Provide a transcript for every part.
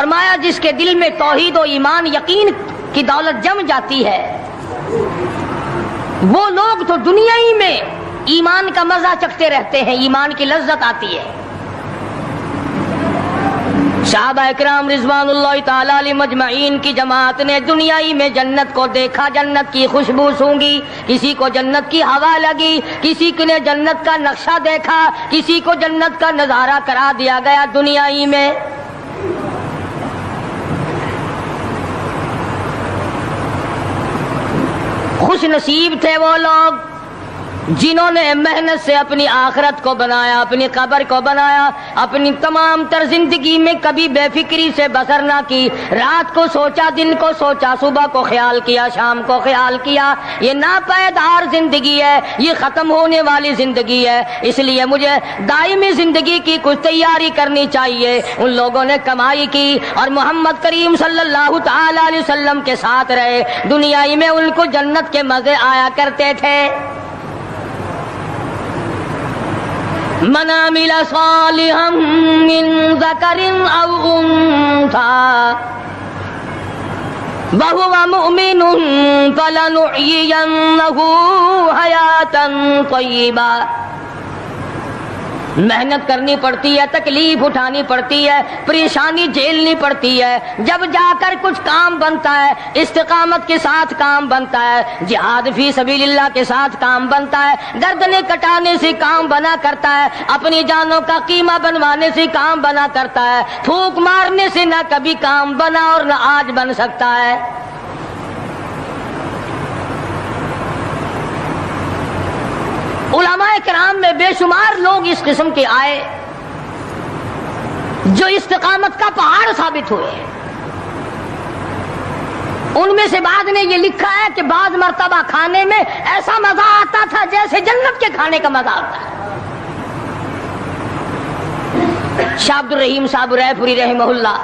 فرمایا جس کے دل میں توحید و ایمان یقین کی دولت جم جاتی ہے وہ لوگ تو دنیا ہی میں ایمان کا مزہ چکھتے رہتے ہیں، ایمان کی لذت آتی ہے۔ صحابہ اکرام رضوان اللہ تعالی علیہ مجمعین کی جماعت نے دنیا ہی میں جنت کو دیکھا، جنت کی خوشبو سونگھی، کسی کو جنت کی ہوا لگی، کسی نے جنت کا نقشہ دیکھا، کسی کو جنت کا نظارہ کرا دیا گیا دنیا ہی میں۔ خوش نصیب تھے وہ لوگ جنہوں نے محنت سے اپنی آخرت کو بنایا، اپنی قبر کو بنایا، اپنی تمام تر زندگی میں کبھی بے فکری سے بسر نہ کی، رات کو سوچا، دن کو سوچا، صبح کو خیال کیا، شام کو خیال کیا۔ یہ ناپائیدار زندگی ہے، یہ ختم ہونے والی زندگی ہے، اس لیے مجھے دائمی زندگی کی کچھ تیاری کرنی چاہیے۔ ان لوگوں نے کمائی کی اور محمد کریم صلی اللہ تعالی علیہ وسلم کے ساتھ رہے، دنیا میں ان کو جنت کے مزے آیا کرتے تھے۔ من عمل صالحا من ذکر او انثى وهو مؤمن فلنحيينه حیاة طیبہ۔ محنت کرنی پڑتی ہے، تکلیف اٹھانی پڑتی ہے، پریشانی جھیلنی پڑتی ہے، جب جا کر کچھ کام بنتا ہے، استقامت کے ساتھ کام بنتا ہے، جہاد فی سبیل اللہ کے ساتھ کام بنتا ہے، گردنیں کٹانے سے کام بنا کرتا ہے، اپنی جانوں کا قیمہ بنوانے سے کام بنا کرتا ہے، پھونک مارنے سے نہ کبھی کام بنا اور نہ آج بن سکتا ہے۔ علماء کرام میں بے شمار لوگ اس قسم کے آئے جو استقامت کا پہاڑ ثابت ہوئے۔ ان میں سے بعض نے یہ لکھا ہے کہ بعض مرتبہ کھانے میں ایسا مزہ آتا تھا جیسے جنت کے کھانے کا مزہ آتا ہے۔ شاہ عبد الرحیم صاحب رائے پوری رحمہ اللہ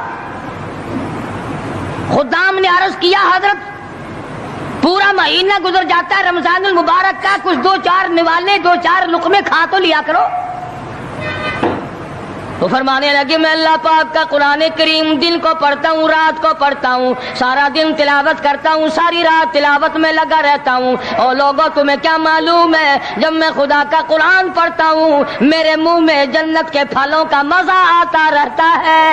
خدام نے عرض کیا حضرت پورا مہینہ گزر جاتا ہے رمضان المبارک کا، کچھ دو چار نوالے، دو چار لقمے کھا تو لیا کرو۔ وہ فرمانے لگے میں اللہ پاک کا قرآن کریم دن کو پڑھتا ہوں، رات کو پڑھتا ہوں، سارا دن تلاوت کرتا ہوں، ساری رات تلاوت میں لگا رہتا ہوں، اور لوگوں تمہیں کیا معلوم ہے جب میں خدا کا قرآن پڑھتا ہوں میرے منہ میں جنت کے پھلوں کا مزہ آتا رہتا ہے۔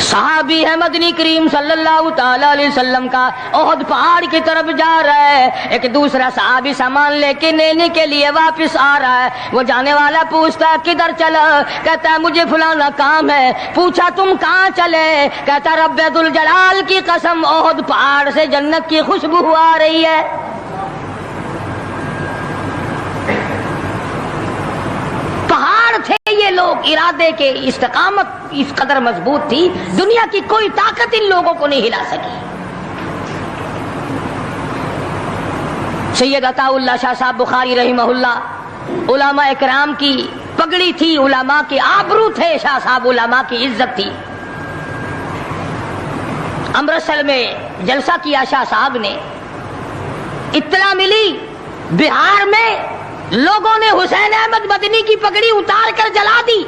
صحابی ہے مدنی کریم صلی اللہ تعالی علیہ وسلم کا، احد پہاڑ کی طرف جا رہا ہے، ایک دوسرا صحابی سامان لے کے لینے کے لیے واپس آ رہا ہے، وہ جانے والا پوچھتا ہے کدھر چلا؟ کہتا ہے مجھے فلانا کام ہے۔ پوچھا تم کہاں چلے؟ کہتا رب ذوالجلال کی قسم احد پہاڑ سے جنت کی خوشبو آ رہی ہے۔ تھے یہ لوگ ارادے کے، استقامت اس قدر مضبوط تھی دنیا کی کوئی طاقت ان لوگوں کو نہیں ہلا سکی۔ سید عطا اللہ شاہ صاحب بخاری رحمہ اللہ علماء اکرام کی پگڑی تھی، علماء کے آبرو تھے شاہ صاحب، علماء کی عزت تھی۔ امرتسر میں جلسہ کیا شاہ صاحب نے، اطلاع ملی بہار میں لوگوں نے حسین احمد مدنی کی پگڑی اتار کر جلا دی۔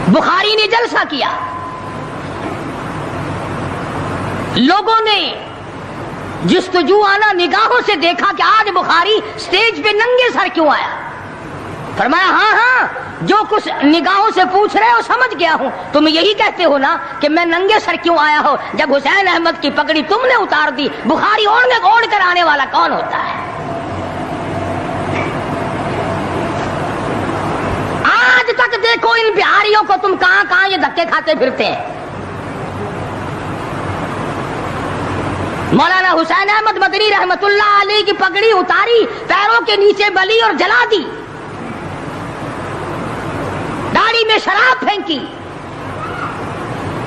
بخاری نے جلسہ کیا، لوگوں نے جستجو آنا نگاہوں سے دیکھا کہ آج بخاری سٹیج پہ ننگے سر کیوں آیا؟ فرمایا ہاں ہاں جو کچھ نگاہوں سے پوچھ رہے ہو سمجھ گیا ہوں، تم یہی کہتے ہو نا کہ میں ننگے سر کیوں آیا ہو جب حسین احمد کی پگڑی تم نے اتار دی، بخاری اوڑھ کر آنے والا کون ہوتا ہے؟ آج تک دیکھو ان بہاریوں کو تم کہاں کہاں یہ دھکے کھاتے پھرتے ہیں۔ مولانا حسین احمد مدنی رحمت اللہ علیہ کی پگڑی اتاری، پیروں کے نیچے بلی اور جلا دی، داڑھی میں شراب پھینکی،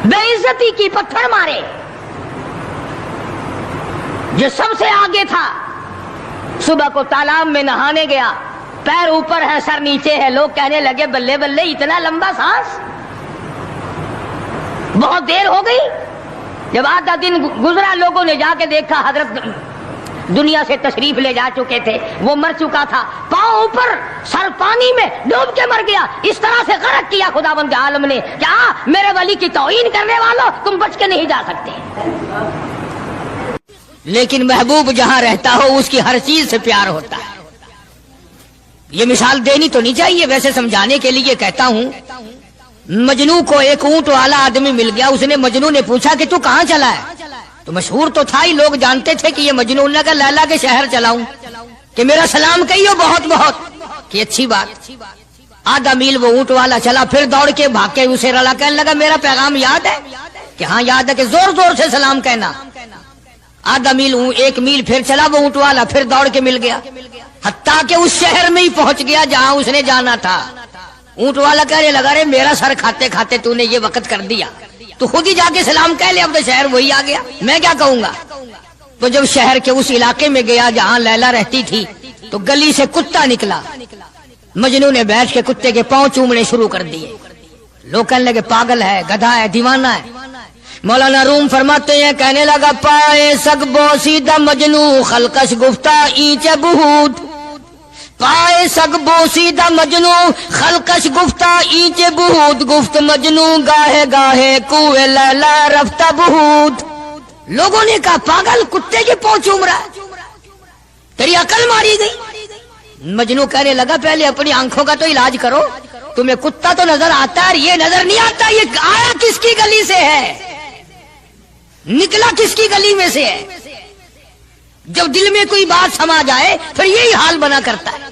بے عزتی کی، پتھر مارے۔ جو سب سے آگے تھا صبح کو تالاب میں نہانے گیا، پیر اوپر ہے سر نیچے ہے، لوگ کہنے لگے بلے بلے اتنا لمبا سانس۔ بہت دیر ہو گئی، جب آدھا دن گزرا لوگوں نے جا کے دیکھا حضرت دنیا سے تشریف لے جا چکے تھے، وہ مر چکا تھا، پاؤں اوپر سر پانی میں ڈوب کے مر گیا، اس طرح سے غرق کیا خداوند عالم نے کہ میرے ولی کی توہین کرنے والوں تم بچ کے نہیں جا سکتے۔ لیکن محبوب جہاں رہتا ہو اس کی ہر چیز سے پیار ہوتا ہے۔ یہ مثال دینی تو نہیں چاہیے، ویسے سمجھانے کے لیے کہتا ہوں۔ مجنو کو ایک اونٹ والا آدمی مل گیا، اس نے مجنو نے پوچھا کہ تو کہاں چلا ہے؟ تو مشہور تو تھا ہی، لوگ جانتے تھے کہ یہ مجنون نے کہا لیلا کے شہر چلاؤں کہ میرا سلام کہیو بہت بہت، کہ اچھی بات۔ آدھا میل وہ اونٹ والا چلا، پھر دوڑ کے بھاگ کے اسے رلا، کہنے لگا میرا پیغام یاد ہے؟ کہ ہاں یاد ہے، کہ زور زور سے سلام کہنا۔ آدھا میل، ایک میل پھر چلا وہ اونٹ والا، پھر دوڑ کے مل گیا، حتیٰ کہ اس شہر میں ہی پہنچ گیا جہاں اس نے جانا تھا۔ اونٹ والا کہنے لگا رے میرا سر کھاتے کھاتے تو نے یہ وقت کر دیا، تو خود ہی جا کے سلام کہہ لے، اب تو شہر وہی آ گیا، میں کیا کہوں گا۔ تو جب شہر کے اس علاقے میں گیا جہاں لیلا رہتی تھی، تو گلی سے کتا نکلا، مجنو نے بیٹھ کے کتے کے پاؤں چومنے شروع کر دیے۔ لوگ کہنے لگے پاگل ہے، گدھا ہے، دیوانہ ہے۔ مولانا روم فرماتے ہیں، کہنے لگا پائے سگ بوسیدہ مجنو خلقش گفتہ اینچ بہود، پائے سگ بوسیدہ مجنو خلقش گفتہ اینچ بہود، گفت مجنو گاہے گاہے کوئے لیلا رفتہ بہود۔ لوگوں نے کہا پاگل، کتے کے پاؤں چوم رہا ہے، تیری عقل ماری گئی۔ مجنو کہنے لگا پہلے اپنی آنکھوں کا تو علاج کرو، تمہیں کتا تو نظر آتا ہے، یہ نظر نہیں آتا، یہ آیا کس کی گلی سے ہے، نکلا کس کی گلی میں سے ہے۔ جب دل میں کوئی بات سما جائے پھر یہی حال بنا کرتا ہے۔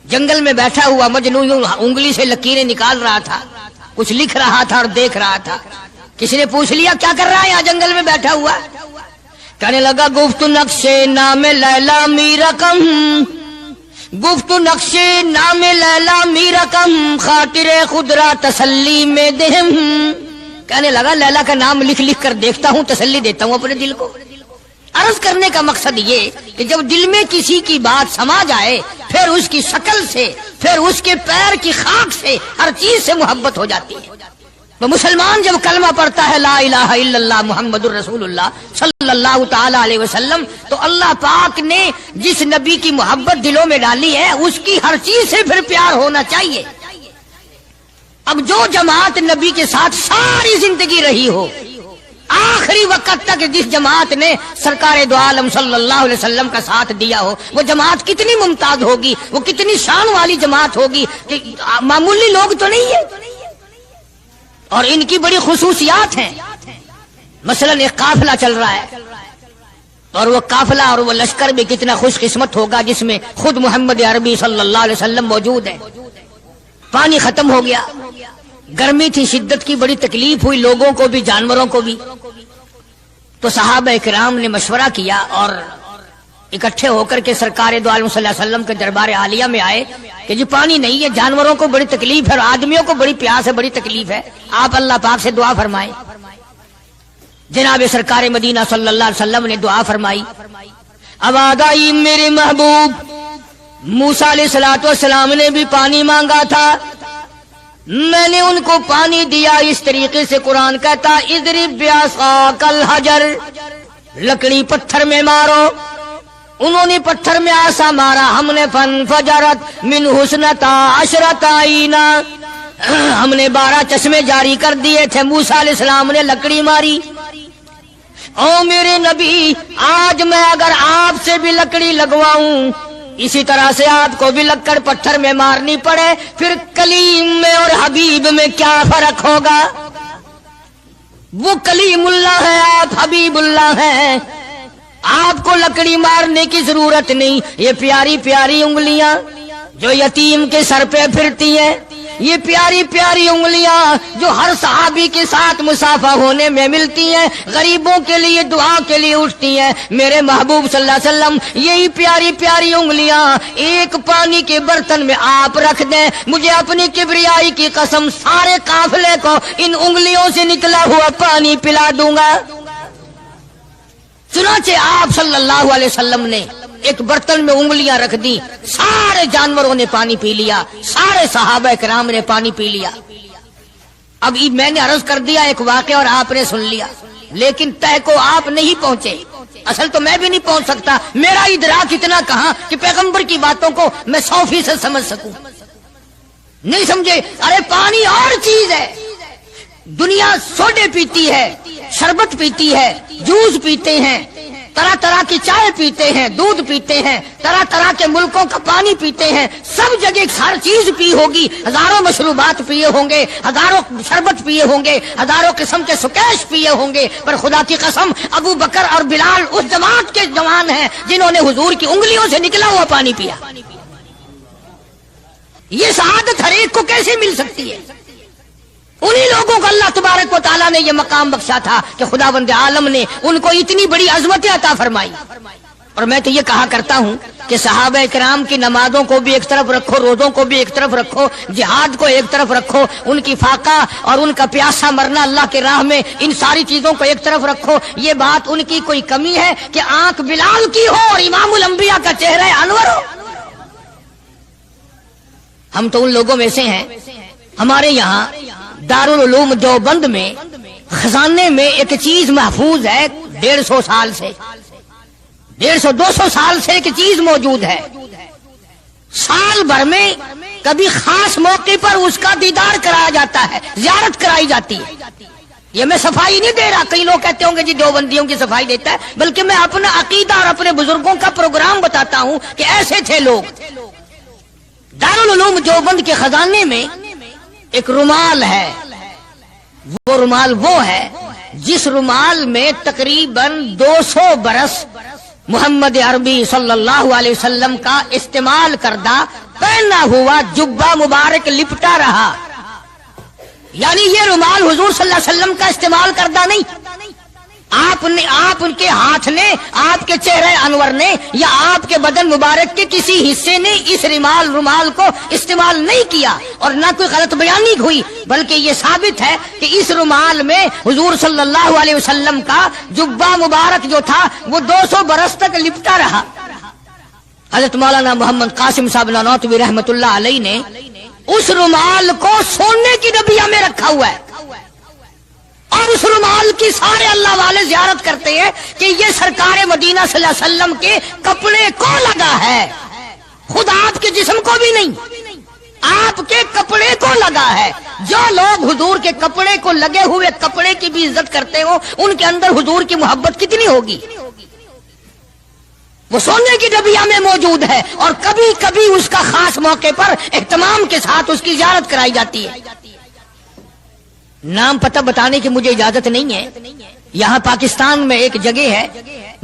جنگل میں بیٹھا ہوا مجنو انگلی سے لکیریں نکال رہا تھا، کچھ لکھ رہا تھا اور دیکھ رہا تھا۔ کسی نے پوچھ لیا کیا کر رہا ہے یہاں جنگل میں بیٹھا ہوا؟ کہنے لگا گفت نقشے نام لیلا می رقم، گفت نقشے نام لیلا می رقم، خاطر خود را تسلی میں دہم۔ کہنے لگا لیلا کا نام لکھ لکھ کر دیکھتا ہوں، تسلی دیتا ہوں اپنے دل کو۔ عرض کرنے کا مقصد یہ کہ جب دل میں کسی کی بات سما جائے پھر اس کی شکل سے، پھر اس کے پیر کی خاک سے، ہر چیز سے محبت ہو جاتی ہے۔ تو مسلمان جب کلمہ پڑھتا ہے لا الہ الا اللہ محمد الرسول اللہ صلی اللہ تعالی علیہ وسلم، تو اللہ پاک نے جس نبی کی محبت دلوں میں ڈالی ہے اس کی ہر چیز سے پھر پیار ہونا چاہیے۔ اب جو جماعت نبی کے ساتھ ساری زندگی رہی ہو، آخری وقت تک جس جماعت نے سرکار دو عالم صلی اللہ علیہ وسلم کا ساتھ دیا ہو، وہ جماعت کتنی ممتاز ہوگی، وہ کتنی شان والی جماعت ہوگی کہ معمولی لوگ تو نہیں ہے، اور ان کی بڑی خصوصیات ہیں۔ مثلا ایک قافلہ چل رہا ہے، اور وہ قافلہ اور وہ لشکر بھی کتنا خوش قسمت ہوگا جس میں خود محمد عربی صلی اللہ علیہ وسلم موجود ہے۔ پانی ختم ہو گیا، گرمی تھی، شدت کی بڑی تکلیف ہوئی لوگوں کو بھی جانوروں کو بھی، تو صحابہ کرام نے مشورہ کیا اور اکٹھے ہو کر کے سرکار دو عالم صلی اللہ علیہ وسلم کے دربار عالیہ میں آئے کہ جی پانی نہیں ہے، جانوروں کو بڑی تکلیف ہے اور آدمیوں کو بڑی پیاس ہے، بڑی تکلیف ہے، آپ اللہ پاک سے دعا فرمائیں۔ جناب سرکار مدینہ صلی اللہ علیہ وسلم نے دعا فرمائی۔ اب آگائی میرے محبوب موسیٰ علیہ الصلوۃ والسلام نے بھی پانی مانگا تھا، میں نے ان کو پانی دیا اس طریقے سے قرآن کہتا اضرب بعصاک الحجر، لکڑی پتھر میں مارو، انہوں نے پتھر میں آسا مارا، ہم نے فانفجرت من حسنتا عشرۃ عینا، ہم نے 12 چشمے جاری کر دیے تھے، موسیٰ علیہ السلام نے لکڑی ماری۔ او میرے نبی، آج میں اگر آپ سے بھی لکڑی لگواؤں، اسی طرح سے آپ کو بھی لکڑ پتھر میں مارنی پڑے، پھر کلیم میں اور حبیب میں کیا فرق ہوگا؟ وہ کلیم اللہ ہے، آپ حبیب اللہ ہیں، آپ کو لکڑی مارنے کی ضرورت نہیں۔ یہ پیاری پیاری انگلیاں جو یتیم کے سر پہ پھرتی ہیں، یہ پیاری پیاری انگلیاں جو ہر صحابی کے ساتھ مسافہ ہونے میں ملتی ہیں، غریبوں کے لیے دعا کے لیے اٹھتی ہیں، میرے محبوب صلی اللہ علیہ وسلم یہی پیاری پیاری انگلیاں ایک پانی کے برتن میں آپ رکھ دیں، مجھے اپنی کبریائی کی قسم سارے قافلے کو ان انگلیوں سے نکلا ہوا پانی پلا دوں گا۔ چنانچہ آپ صلی اللہ علیہ وسلم نے ایک برتن میں انگلیاں رکھ دی، سارے جانوروں نے پانی پی لیا، سارے صحابہ کرام نے پانی پی لیا۔ اب میں نے عرض کر دیا ایک واقعہ اور آپ نے سن لیا، لیکن تہ کو آپ نہیں پہنچے۔ اصل تو میں بھی نہیں پہنچ سکتا، میرا ادراک اتنا کہاں کہ پیغمبر کی باتوں کو میں 100% سمجھ سکوں. نہیں سمجھے؟ ارے پانی اور چیز ہے. دنیا سوڈے پیتی ہے، شربت پیتی ہے، جوس پیتے ہیں، طرح طرح کی چائے پیتے ہیں، دودھ پیتے ہیں، طرح طرح کے ملکوں کا پانی پیتے ہیں، سب جگہ ہر چیز پی ہوگی، ہزاروں مشروبات پیے ہوں گے، ہزاروں شربت پیے ہوں گے، ہزاروں قسم کے سکیش پیے ہوں گے، پر خدا کی قسم ابو بکر اور بلال اس جماعت کے جوان ہیں جنہوں نے حضور کی انگلیوں سے نکلا ہوا پانی پیا. یہ سعادت ہر ایک کو کیسے مل سکتی ہے؟ انہی لوگوں کو اللہ تبارک و تعالیٰ نے یہ مقام بخشا تھا کہ خداوند عالم نے ان کو اتنی بڑی عظمت عطا فرمائی. اور میں تو یہ کہا کرتا ہوں کہ صحابہ کرام کی نمازوں کو بھی ایک طرف رکھو، روزوں کو بھی ایک طرف رکھو، جہاد کو ایک طرف رکھو، ان کی فاقہ اور ان کا پیاسا مرنا اللہ کے راہ میں، ان ساری چیزوں کو ایک طرف رکھو. یہ بات ان کی کوئی کمی ہے کہ آنکھ بلال کی ہو اور امام الانبیاء کا چہرہ انور ہو؟ ہم تو ان لوگوں میں سے ہیں. ہمارے یہاں دارالعلوم دیوبند میں خزانے میں ایک چیز محفوظ ہے، 150 سال سے، 150-200 سال سے ایک چیز موجود ہے. سال بھر میں کبھی خاص موقع پر اس کا دیدار کرایا جاتا ہے، زیارت کرائی جاتی ہے. یہ میں صفائی نہیں دے رہا، کئی لوگ کہتے ہوں گے جی دیوبندیوں کی صفائی دیتا ہے، بلکہ میں اپنا عقیدہ اور اپنے بزرگوں کا پروگرام بتاتا ہوں کہ ایسے تھے لوگ. دارالعلوم دیوبند کے خزانے میں ایک رومال ہے. وہ رومال وہ ہے جس رومال میں تقریباً 200 برس محمد عربی صلی اللہ علیہ وسلم کا استعمال کردہ پہنا ہوا جبہ مبارک لپٹا رہا. یعنی یہ رومال حضور صلی اللہ علیہ وسلم کا استعمال کردہ نہیں، آپ کے ہاتھ نے، آپ کے چہرے انور نے یا آپ کے بدن مبارک کے کسی حصے نے اس رومال کو استعمال نہیں کیا، اور نہ کوئی غلط بیانی ہوئی، بلکہ یہ ثابت ہے کہ اس رومال میں حضور صلی اللہ علیہ وسلم کا جبہ مبارک جو تھا وہ 200 برس تک لپٹا رہا. حضرت مولانا محمد قاسم صاحب نانوتوی رحمت اللہ علیہ نے اس رومال کو سونے کی ڈبیا میں رکھا ہوا ہے، اور اس رومال کی سارے اللہ والے زیارت کرتے ہیں کہ یہ سرکار مدینہ صلی اللہ علیہ وسلم کے کپڑے کو لگا ہے، خود آپ کے جسم کو بھی نہیں، آپ کے کپڑے کو لگا ہے. جو لوگ حضور کے کپڑے کو لگے ہوئے کپڑے کی بھی عزت کرتے ہو، ان کے اندر حضور کی محبت کتنی ہوگی؟ وہ سونے کی ڈبیا میں موجود ہے، اور کبھی کبھی اس کا خاص موقع پر اہتمام کے ساتھ اس کی زیارت کرائی جاتی ہے. نام پتہ بتانے کی مجھے اجازت نہیں ہے. یہاں پاکستان میں ایک جگہ ہے،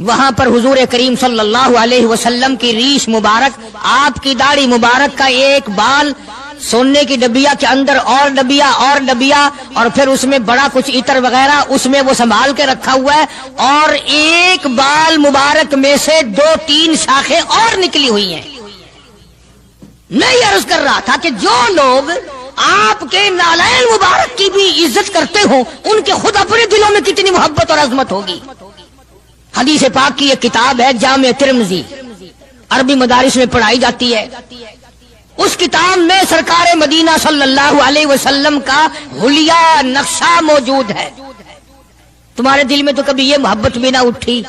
وہاں پر حضور کریم صلی اللہ علیہ وسلم کی ریش مبارک، آپ کی داڑھی مبارک کا ایک بال سونے کی ڈبیا کے اندر اور ڈبیا اور پھر اس میں بڑا کچھ عطر وغیرہ اس میں وہ سنبھال کے رکھا ہوا ہے، اور ایک بال مبارک میں سے 2-3 شاخیں اور نکلی ہوئی ہیں. میں یہ عرض کر رہا تھا کہ جو لوگ آپ کے نالین مبارک کی بھی عزت کرتے ہوں، ان کے خود اپنے دلوں میں کتنی محبت اور عظمت ہوگی. حدیث پاک کی ایک کتاب ہے جامع ترمذی، عربی مدارس میں پڑھائی جاتی ہے. اس کتاب میں سرکار مدینہ صلی اللہ علیہ وسلم کا حلیہ نقشہ موجود ہے. تمہارے دل میں تو کبھی یہ محبت بھی نہ اٹھی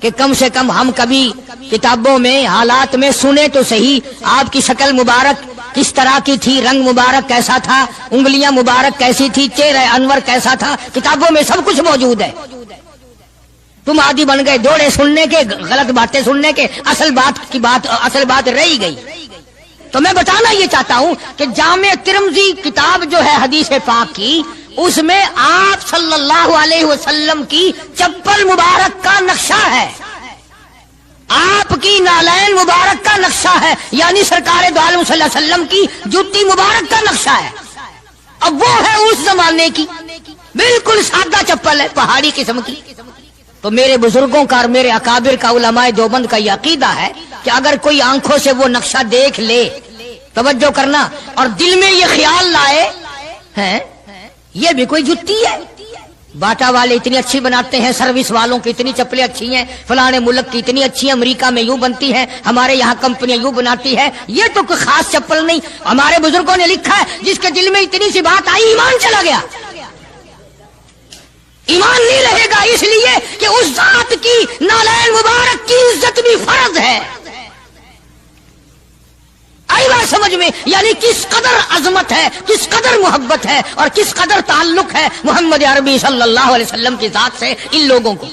کہ کم سے کم ہم کبھی کتابوں میں حالات میں سنے تو صحیح آپ کی شکل مبارک کس طرح کی تھی، رنگ مبارک کیسا تھا، انگلیاں مبارک کیسی تھی، چہرہ انور کیسا تھا. کتابوں میں سب کچھ موجود ہے. تم عادی بن گئے دوڑے سننے کے، غلط باتیں سننے کے، اصل بات رہی گئی. تو میں بتانا یہ چاہتا ہوں کہ جامع ترمذی کتاب جو ہے حدیث پاک کی، اس میں آپ صلی اللہ علیہ وسلم کی چپل مبارک کا نقشہ ہے، آپ کی نالین مبارک کا نقشہ ہے، یعنی سرکار دو عالم صلی اللہ علیہ وسلم کی جوتی مبارک کا نقشہ ہے. اب وہ ہے اس زمانے کی بالکل سادہ چپل ہے، پہاڑی قسم کی. تو میرے بزرگوں کا اور میرے اکابر کا، علماء دیوبند کا یہ عقیدہ ہے کہ اگر کوئی آنکھوں سے وہ نقشہ دیکھ لے، توجہ کرنا، اور دل میں یہ خیال لائے ہیں یہ بھی کوئی جتی ہے، باٹا والے اتنی اچھی بناتے ہیں، سروس والوں کی اتنی چپلیں اچھی ہیں، فلانے ملک کی اتنی اچھی ہیں، امریکہ میں یوں بنتی ہیں، ہمارے یہاں کمپنیاں یوں بناتی ہے، یہ تو کوئی خاص چپل نہیں. ہمارے بزرگوں نے لکھا ہے جس کے دل میں اتنی سی بات آئی ایمان چلا گیا. ایمان نہیں رہے گا اس لیے کہ اس ذات کی نالین مبارک کی عزت بھی فرض ہے. آئی بات سمجھ میں؟ یعنی کس قدر عظمت ہے، کس قدر محبت ہے اور کس قدر تعلق ہے محمد عربی صلی اللہ علیہ وسلم کی ذات سے ان لوگوں کو.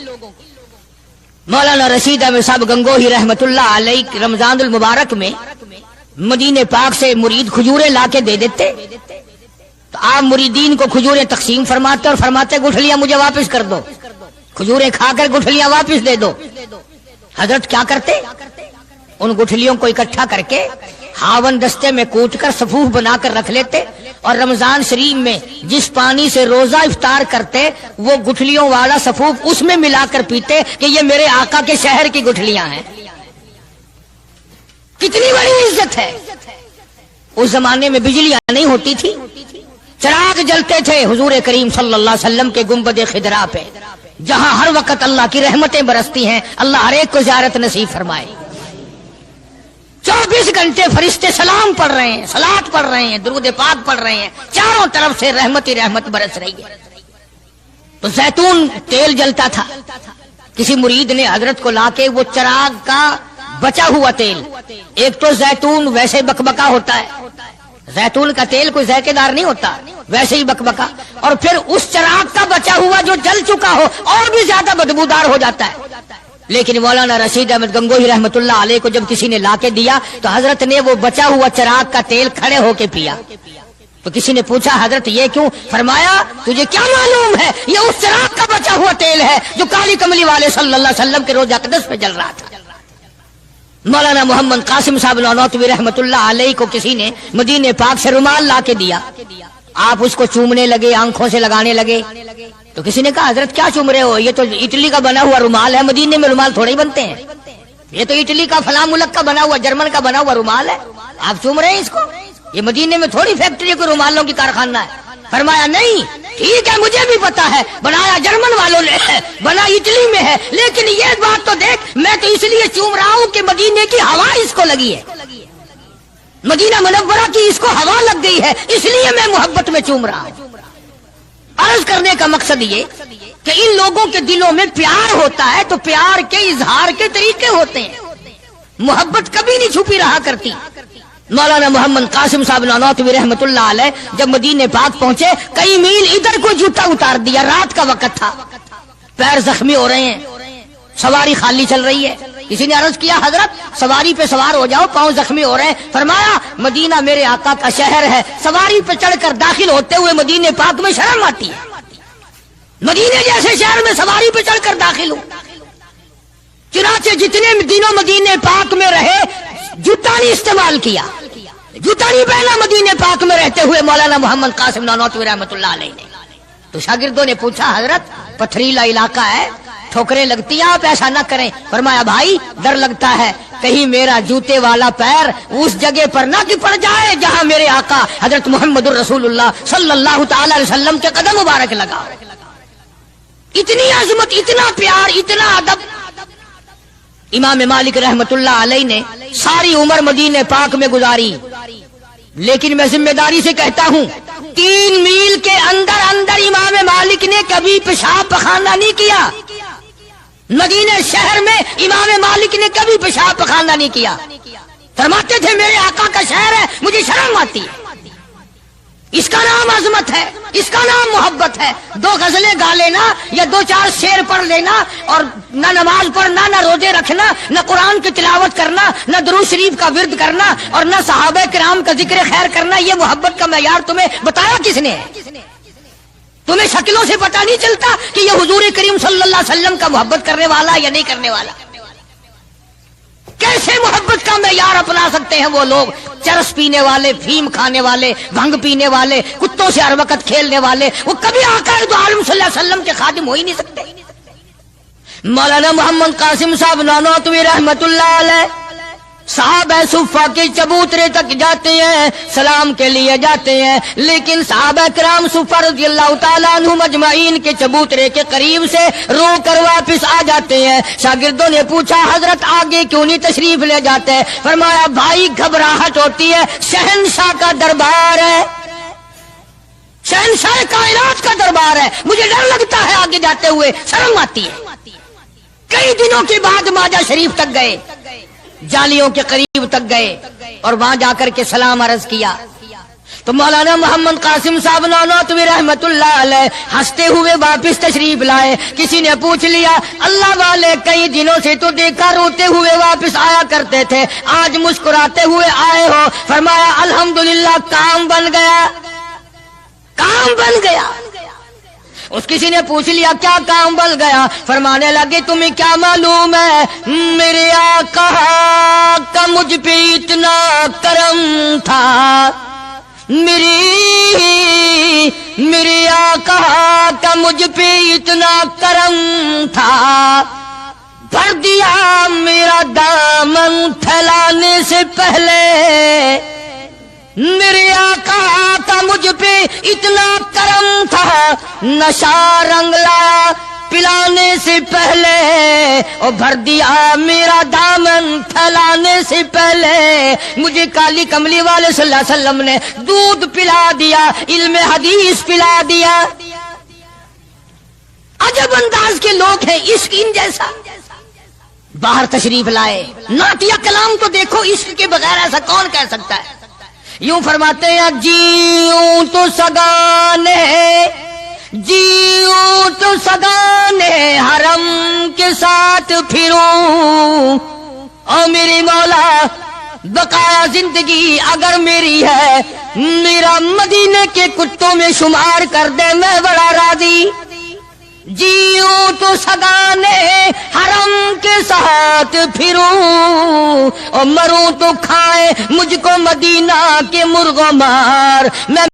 مولانا رشید احمد صاحب گنگوہی رحمت اللہ علیہ رمضان المبارک میں مدینے پاک سے مرید کھجوریں لا کے دے دیتے تو آپ مریدین کو کھجوریں تقسیم فرماتے اور فرماتے گٹھلیاں مجھے واپس کر دو، کھجوریں کھا کر گٹھلیاں واپس دے دو. حضرت کیا کرتے؟ ان گٹھلیوں کو اکٹھا کر کے ہاون دستے میں کوٹ کر صفوف بنا کر رکھ لیتے اور رمضان شریف میں جس پانی سے روزہ افطار کرتے وہ گٹھلیوں والا صفوف اس میں ملا کر پیتے کہ یہ میرے آقا کے شہر کی گٹھلیاں ہیں. کتنی بڑی عزت ہے. اس زمانے میں بجلیاں نہیں ہوتی تھی، چراغ جلتے تھے حضور کریم صلی اللہ علیہ وسلم کے گنبد خضرا پہ جہاں ہر وقت اللہ کی رحمتیں برستی ہیں. اللہ ہر ایک کو زیارت نصیب فرمائے. 24 گھنٹے فرشتے سلام پڑھ رہے ہیں، صلات پڑھ رہے ہیں، درود پاک پڑھ رہے ہیں، چاروں طرف سے رحمت ہی رحمت برس رہی ہے. تو زیتون تیل جلتا تھا، کسی مرید نے حضرت کو لا کے وہ چراغ کا بچا ہوا تیل، ایک تو زیتون ویسے بکبکا ہوتا ہے، زیتون کا تیل کوئی ذائقے دار نہیں ہوتا، ویسے ہی بکبکا، اور پھر اس چراغ کا بچا ہوا جو جل چکا ہو اور بھی زیادہ بدبودار ہو جاتا ہے. لیکن مولانا رشید احمد گنگوہی رحمت اللہ علیہ کو جب کسی نے لا کے دیا تو حضرت نے وہ بچا ہوا چراغ کا تیل کھڑے ہو کے پیا. تو کسی نے پوچھا حضرت یہ کیوں؟ فرمایا تجھے کیا معلوم ہے یہ اس چراغ کا بچا ہوا تیل ہے جو کالی کملی والے صلی اللہ علیہ وسلم کے روضہ اقدس پہ جل رہا تھا. مولانا محمد قاسم صاحب نانوتوی رحمت اللہ علیہ کو کسی نے مدینے پاک سے رومال لا کے دیا، آپ اس کو چومنے لگے، آنکھوں سے لگانے لگے. تو کسی نے کہا حضرت کیا چوم رہے ہو؟ یہ تو اٹلی کا بنا ہوا رومال ہے، مدینے میں رومال تھوڑے ہی بنتے ہیں، یہ تو اٹلی کا فلاں ملک کا بنا ہوا، جرمن کا بنا ہوا رومال ہے، آپ چوم رہے ہیں اس کو؟ یہ مدینے میں تھوڑی فیکٹری کو رومالوں کی کارخانہ ہے. فرمایا نہیں ٹھیک ہے مجھے بھی پتا ہے بنایا جرمن والوں نے ہے، بنا اٹلی میں ہے، لیکن یہ بات تو دیکھ میں تو اس لیے چوم رہا ہوں کہ مدینے کی ہوا اس کو لگی ہے، مدینہ منورہ کی اس کو ہوا لگ گئی ہے، اس لیے میں محبت میں چوم رہا ہوں. عرض کرنے کا مقصد یہ کہ ان لوگوں کے دلوں میں پیار ہوتا ہے تو پیار کے اظہار کے طریقے ہوتے ہیں، محبت کبھی نہیں چھپی رہا کرتی. مولانا محمد قاسم صاحب نانوتوی رحمت اللہ علیہ جب مدینے پاک پہنچے کئی میل ادھر کو جوتا اتار دیا، رات کا وقت تھا، پیر زخمی ہو رہے ہیں، سواری خالی چل رہی ہے. کسی نے عرض کیا حضرت سواری پہ سوار ہو جاؤ، پاؤں زخمی ہو رہے ہیں. فرمایا مدینہ میرے آقا کا شہر ہے، سواری پہ چڑھ کر داخل ہوتے ہوئے مدینے پاک میں شرم آتی ہے، مدینے جیسے شہر میں سواری پہ چڑھ کر داخل ہوں. چنانچہ جتنے دنوں مدینے پاک میں رہے جوتا نہیں استعمال کیا، جوتا نہیں پہنا مدینے پاک میں رہتے ہوئے مولانا محمد قاسم نانوتوی رحمت اللہ علیہ نے. تو شاگردوں نے پوچھا حضرت پتھریلا علاقہ ہے، ٹھوکریں لگتی ہیں، آپ ایسا نہ کریں. فرمایا بھائی ڈر لگتا ہے کہیں میرا جوتے والا پیر اس جگہ پر نہ کہ پڑ جائے جہاں میرے آقا حضرت محمد الرسول اللہ صلی اللہ تعالی علیہ وسلم کے قدم مبارک لگا. اتنی عظمت، اتنا پیار، اتنا ادب. امام مالک رحمت اللہ علیہ نے ساری عمر مدینے پاک میں گزاری، لیکن میں ذمہ داری سے کہتا ہوں 3 میل کے اندر اندر امام مالک نے کبھی پیشاب پخانہ نہیں کیا. مدینہ شہر میں امام مالک نے کبھی پیشاب پخانہ نہیں کیا. فرماتے تھے میرے آقا کا شہر ہے مجھے شرم آتی ہے. اس کا نام عظمت ہے، اس کا نام محبت ہے. 2 غزلیں گا لینا یا 2-4 شعر پڑھ لینا اور نہ نماز پڑھنا، نہ روزے رکھنا، نہ قرآن کی تلاوت کرنا، نہ درود شریف کا ورد کرنا اور نہ صحابہ کرام کا ذکر خیر کرنا، یہ محبت کا معیار تمہیں بتایا کس نے؟ تمہیں شکلوں سے پتہ نہیں چلتا کہ یہ حضور کریم صلی اللہ علیہ وسلم کا محبت کرنے والا یا نہیں کرنے والا؟ کیسے محبت کا معیار اپنا سکتے ہیں وہ لوگ، چرس پینے والے، فیم کھانے والے، بھنگ پینے والے، کتوں سے ہر وقت کھیلنے والے، وہ کبھی آقا دو عالم صلی اللہ علیہ وسلم کے خادم ہو ہی نہیں سکتے. مولانا محمد قاسم صاحب نانوتوی رحمت اللہ علیہ صحابہ صفہ کے چبوترے تک جاتے ہیں، سلام کے لیے جاتے ہیں، لیکن صحابہ کرام صفہ رضی اللہ تعالیٰ عنہ مجمعین کے چبوترے کے قریب سے رو کر واپس آ جاتے ہیں. شاگردوں نے پوچھا حضرت آگے کیوں نہیں تشریف لے جاتے ہیں؟ فرمایا بھائی گھبراہٹ ہوتی ہے، شہنشاہ کا دربار ہے، شہنشاہ کائنات کا دربار دربار ہے، مجھے ڈر لگتا ہے آگے جاتے ہوئے، شرم آتی ہے۔ کئی دنوں کے بعد ماجہ شریف تک گئے، جالیوں کے قریب تک گئے اور وہاں جا کر کے سلام عرض کیا تو مولانا محمد قاسم صاحب نانوتوی رحمت اللہ علیہ ہنستے ہوئے واپس تشریف لائے۔ کسی نے پوچھ لیا اللہ والے کئی دنوں سے تو دیکھا روتے ہوئے واپس آیا کرتے تھے، آج مسکراتے ہوئے آئے ہو؟ فرمایا الحمدللہ کام بن گیا، کام بن گیا۔ اس کسی نے پوچھ لیا کیا کام بن گیا؟ فرمانے لگے تمہیں کیا معلوم ہے میرے آقا کا مجھ پہ اتنا کرم تھا، میرے آقا کا مجھ پہ اتنا کرم تھا، بھر دیا میرا دامن پھیلانے سے پہلے، میرے آقا کا مجھ پہ اتنا کرم تھا، نشہ رنگ لایا پلانے سے پہلے، اور بھر دیا میرا دامن پھیلانے سے پہلے، مجھے کالی کملی والے صلی اللہ علیہ وسلم نے دودھ پلا دیا، علم حدیث پلا دیا۔ عجب انداز کے لوگ ہیں، عشق ان جیسا۔ باہر تشریف لائے، نعتیہ کلام تو دیکھو، عشق کے بغیر ایسا کون کہہ سکتا ہے؟ یوں فرماتے ہیں جیوں تو سگانے، جیوں تو سگانے حرم کے ساتھ پھروں، او میری مولا بقایا زندگی اگر میری ہے، میرا مدینے کے کتوں میں شمار کر دے، میں بڑا راضی۔ جیوں تو سگانے حرم کے ساتھ پھروں، اور مروں تو کھائے مجھ کو مدینہ کے مرغ مار، میں